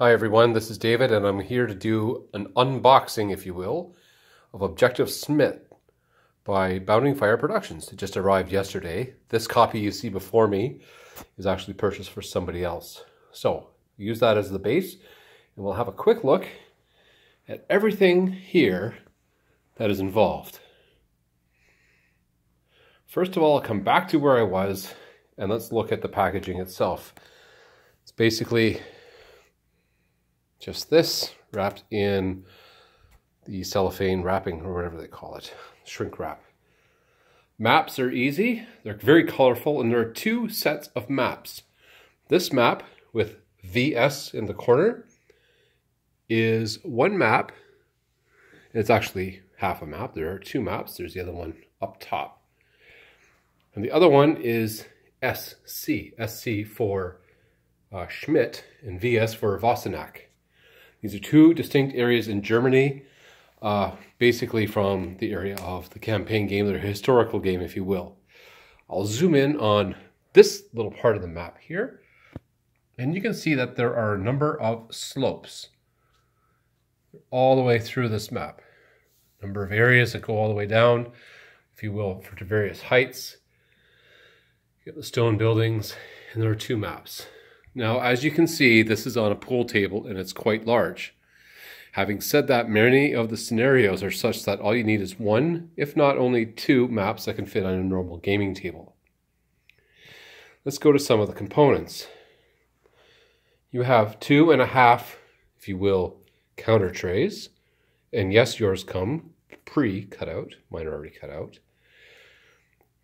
Hi everyone, this is David and I'm here to do an unboxing, if you will, of Objective Schmidt by Fire Productions. It just arrived yesterday. This copy you see before me is actually purchased for somebody else. So use that as the base and we'll have a quick look at everything here that is involved. First of all, I'll come back to where I was and let's look at the packaging itself. It's basically just this, wrapped in the cellophane wrapping, or whatever they call it, shrink wrap. Maps are easy, they're very colorful, and there are two sets of maps. This map with VS in the corner is one map. It's actually half a map. There are two maps. There's the other one up top. And the other one is SC. SC for Schmidt and VS for Wassenack. These are two distinct areas in Germany, basically from the area of the campaign game, their historical game, if you will. I'll zoom in on this little part of the map here, and you can see that there are a number of slopes all the way through this map. A number of areas that go all the way down, if you will, to various heights. You get the stone buildings, and there are two maps. Now, as you can see, this is on a pool table and it's quite large. Having said that, many of the scenarios are such that all you need is one, if not only two maps that can fit on a normal gaming table. Let's go to some of the components. You have 2.5, if you will, counter trays. And yes, yours come pre-cut out. Mine are already cut out.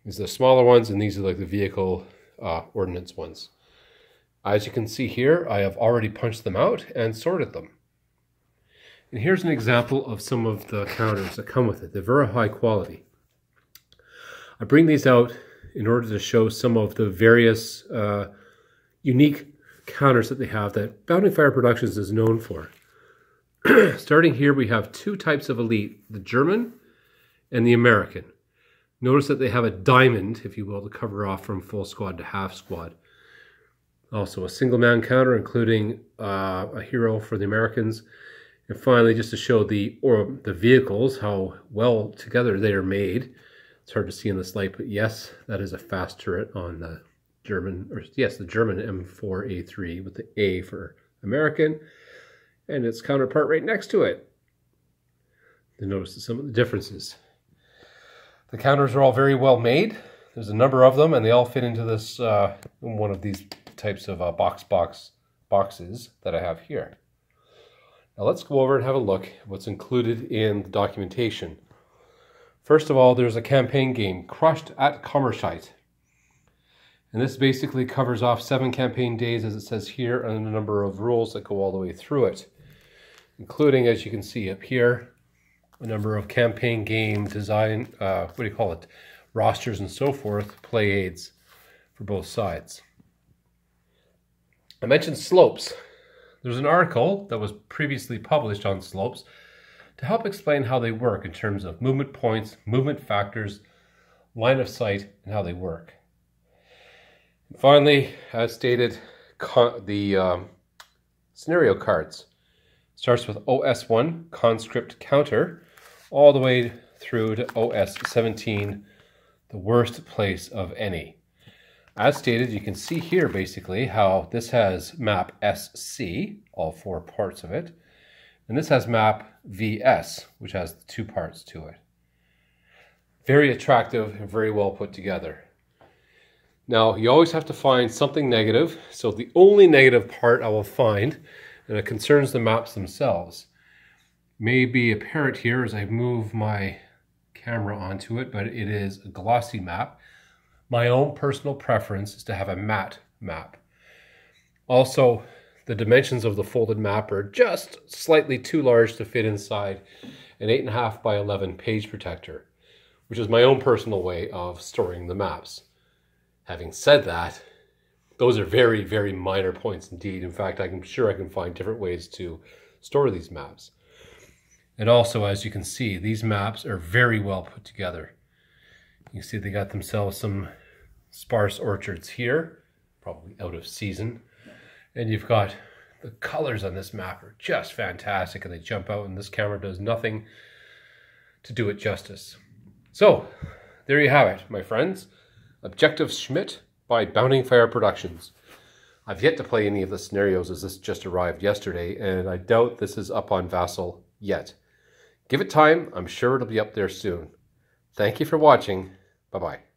These are the smaller ones, and these are like the vehicle ordnance ones. As you can see here, I have already punched them out and sorted them. And here's an example of some of the counters that come with it. They're very high quality. I bring these out in order to show some of the various unique counters that they have that Fire Productions is known for. Starting here, we have two types of elite, the German and the American. Notice that they have a diamond, if you will, to cover off from full squad to half squad. Also a single man counter, including a hero for the Americans. And finally, just to show the vehicles, how well together they are made. It's hard to see in this light, but yes, that is a fast turret on the German, or yes, the German M4A3 with the A for American, and its counterpart right next to it. You notice some of the differences. The counters are all very well made. There's a number of them, and they all fit into this one of these types of boxes that I have here. Now let's go over and have a look at what's included in the documentation. First of all, there's a campaign game, Crushed at Kammerscheid. And this basically covers off 7 campaign days, as it says here, and a number of rules that go all the way through it, including, as you can see up here, a number of campaign game design, rosters and so forth, play aids for both sides. I mentioned slopes. There's an article that was previously published on slopes to help explain how they work in terms of movement points, movement factors, line of sight, and how they work. And finally, as stated, the scenario cards. Starts with OS1, conscript counter, all the way through to OS17, the worst place of any. As stated, you can see here basically how this has map SC, all 4 parts of it, and this has map VS, which has the 2 parts to it. Very attractive and very well put together. Now, you always have to find something negative, so the only negative part I will find, and it concerns the maps themselves, may be apparent here as I move my camera onto it, but it is a glossy map. My own personal preference is to have a matte map. Also, the dimensions of the folded map are just slightly too large to fit inside an 8.5 by 11 page protector, which is my own personal way of storing the maps. Having said that, those are very, very minor points indeed. In fact, I'm sure I can find different ways to store these maps. And also, as you can see, these maps are very well put together. You see they got themselves some sparse orchards here, probably out of season. And you've got The colors on this map are just fantastic, and they jump out, and this camera does nothing to do it justice. So, there you have it, my friends. Objective Schmidt by Bounding Fire Productions. I've yet to play any of the scenarios as this just arrived yesterday, and I doubt this is up on HASL yet. Give it time, I'm sure it'll be up there soon. Thank you for watching. Bye-bye.